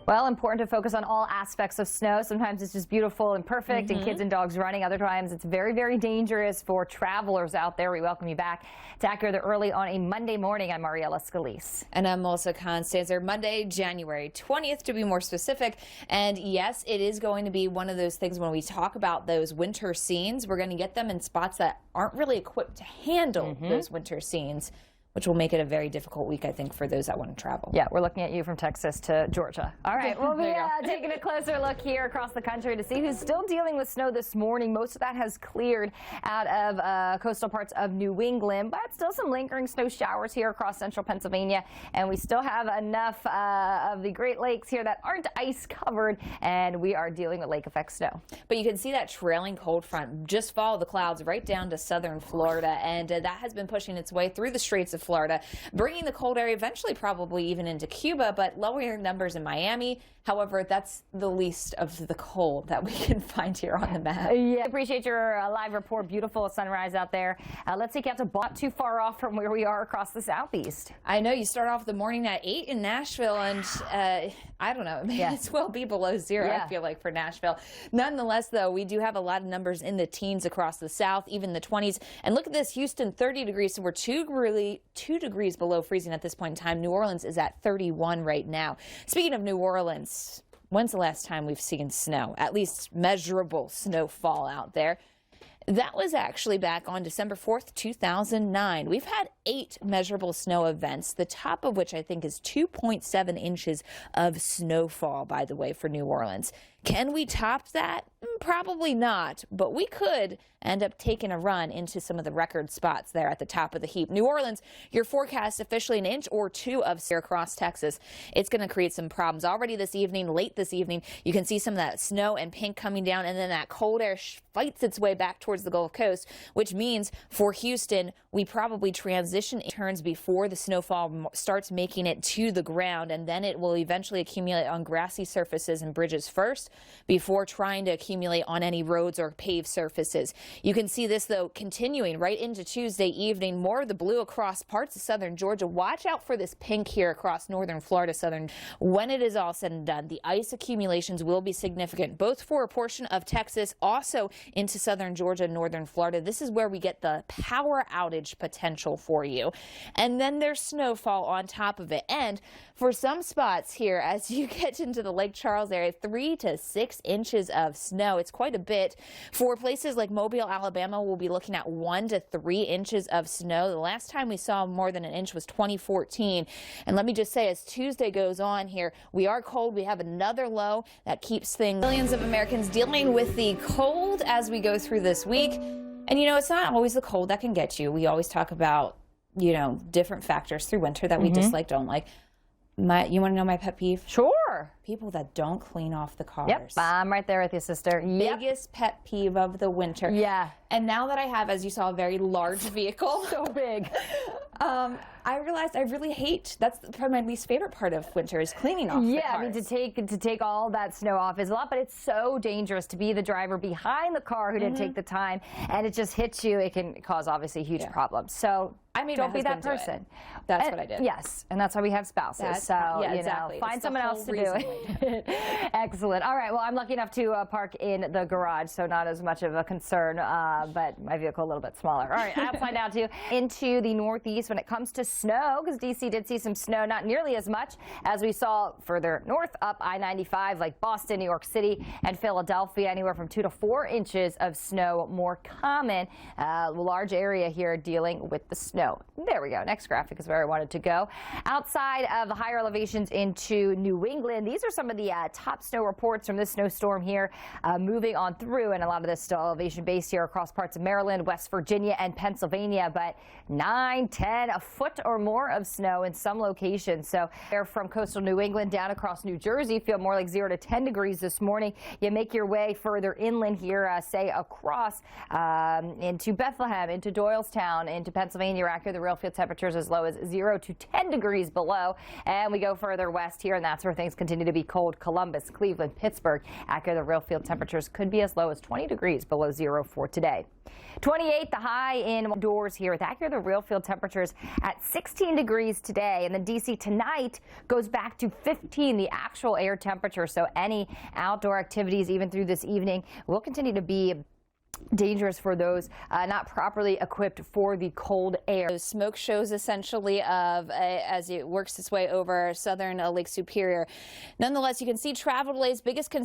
Well, important to focus on all aspects of snow. Sometimes it's just beautiful and perfect and kids and dogs running. Other times it's very, very dangerous for travelers out there. We welcome you back to AccuWeather early on a Monday morning. I'm Ariella Scalese. And I'm also Constanzer. Monday, January 20th to be more specific. And yes, it is going to be one of those things when we talk about those winter scenes, we're going to get them in spots that aren't really equipped to handle those winter scenes, which will make it a very difficult week, I think, for those that want to travel. Yeah, we're looking at you from Texas to Georgia. All right, we'll be taking a closer look here across the country to see who's still dealing with snow this morning. Most of that has cleared out of coastal parts of New England, but still some lingering snow showers here across central Pennsylvania. And we still have enough of the Great Lakes here that aren't ice covered, and we are dealing with lake effect snow. But you can see that trailing cold front just follow the clouds right down to southern Florida, and that has been pushing its way through the Straits of Florida, bringing the cold air eventually probably even into Cuba, but lowering numbers in Miami. However, that's the least of the cold that we can find here on the map. Yeah, appreciate your live report. Beautiful sunrise out there. Let's take you out to not too far off from where we are across the southeast. I know you start off the morning at 8 in Nashville, and I don't know, it may as well be below zero, I feel like, for Nashville. Nonetheless, though, we do have a lot of numbers in the teens across the south, even the 20s. And look at this, Houston 30 degrees, so we're 2 degrees below freezing at this point in time. New Orleans is at 31 right now. Speaking of New Orleans, when's the last time we've seen snow, at least measurable snowfall out there? That was actually back on December 4th, 2009. We've had 8 measurable snow events, the top of which I think is 2.7 inches of snowfall, by the way, for New Orleans. Can we top that? Probably not, but we could end up taking a run into some of the record spots there at the top of the heap. New Orleans, your forecast officially 1 inch or 2 of snow across Texas. It's going to create some problems already this evening, late this evening. You can see some of that snow and pink coming down, and then that cold air fights its way back towards the Gulf Coast, which means for Houston, we probably transition turns before the snowfall starts making it to the ground, and then it will eventually accumulate on grassy surfaces and bridges first before trying to accumulate on any roads or paved surfaces. You can see this, though, continuing right into Tuesday evening. More of the blue across parts of southern Georgia. Watch out for this pink here across northern Florida, southern. When it is all said and done, the ice accumulations will be significant, both for a portion of Texas, also into southern Georgia and northern Florida. This is where we get the power outage potential for you. And then there's snowfall on top of it. And for some spots here, as you get into the Lake Charles area, 3 to 6 inches of snow. It's quite a bit. For places like Mobile, Alabama, we'll be looking at 1 to 3 inches of snow. The last time we saw more than 1 inch was 2014. And let me just say, as Tuesday goes on here, we are cold. We have another low that keeps millions of Americans dealing with the cold as we go through this week. And, you know, it's not always the cold that can get you. We always talk about, you know, different factors through winter that we dislike, don't like. You want to know my pet peeve? Sure. People that don't clean off the cars. Yep, I'm right there with you, sister. Biggest pet peeve of the winter. Yeah. And now that I have, as you saw, a very large vehicle. So big. I realized I really hate, that's probably my least favorite part of winter, is cleaning off the cars. I mean, to take all that snow off is a lot, but it's so dangerous to be the driver behind the car who didn't take the time, and it just hits you. It can cause, obviously, huge problems. So I mean, don't be that person. That's what I did. Yes, and that's why we have spouses. So, you know, find someone else to do it. Excellent. All right, well, I'm lucky enough to park in the garage, so not as much of a concern, but my vehicle a little bit smaller. All right, outside now, too, into the northeast when it comes to snow, because D.C. did see some snow, not nearly as much as we saw further north up I-95, like Boston, New York City, and Philadelphia, anywhere from 2 to 4 inches of snow, more common. Large area here dealing with the snow. There we go. Next graphic is where I wanted to go. Outside of the higher elevations into New England, these are some of the top snow reports from this snowstorm here moving on through, and a lot of this still elevation based here across parts of Maryland, West Virginia, and Pennsylvania, but 9, 10, a foot or more of snow in some locations. So they're from coastal New England down across New Jersey, feel more like 0 to 10 degrees this morning. You make your way further inland here, say across into Bethlehem, into Doylestown, into Pennsylvania, the real field temperatures as low as 0 to 10 degrees below. And we go further west here, and that's where things continue continue to be cold. Columbus, Cleveland, Pittsburgh. Accurate, the real field temperatures could be as low as 20 degrees below zero for today. 28, the high indoors here with Accurate, the real field temperatures at 16 degrees today. And then DC tonight goes back to 15, the actual air temperature. So any outdoor activities, even through this evening, will continue to be dangerous for those not properly equipped for the cold air. Those smoke shows essentially of as it works its way over southern Lake Superior. Nonetheless, you can see travel delays. Biggest concern